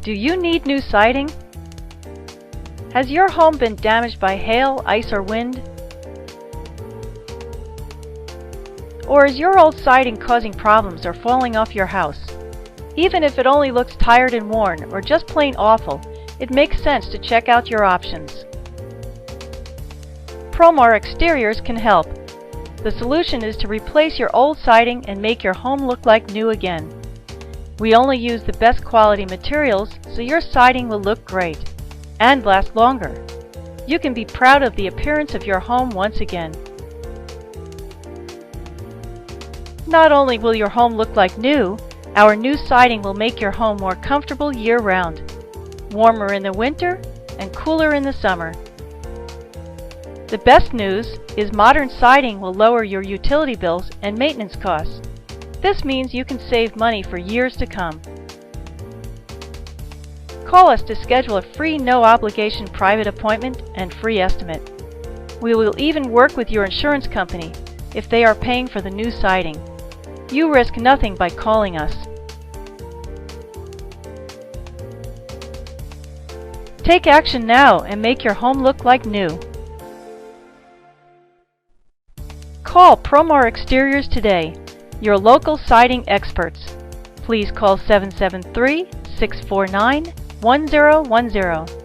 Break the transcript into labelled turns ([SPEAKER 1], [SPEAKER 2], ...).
[SPEAKER 1] Do you need new siding? Has your home been damaged by hail, ice, or wind? Or is your old siding causing problems or falling off your house? Even if it only looks tired and worn or just plain awful, it makes sense to check out your options. Promar Exteriors can help. The solution is to replace your old siding and make your home look like new again. We only use the best quality materials, so your siding will look great and last longer. You can be proud of the appearance of your home once again. Not only will your home look like new, our new siding will make your home more comfortable year-round, warmer in the winter and cooler in the summer. The best news is modern siding will lower your utility bills and maintenance costs. This means you can save money for years to come. Call us to schedule a free no-obligation private appointment and free estimate. We will even work with your insurance company if they are paying for the new siding. You risk nothing by calling us. Take action now and make your home look like new. Call Promar Exteriors today, your local siding experts. Please call 773-649-1010.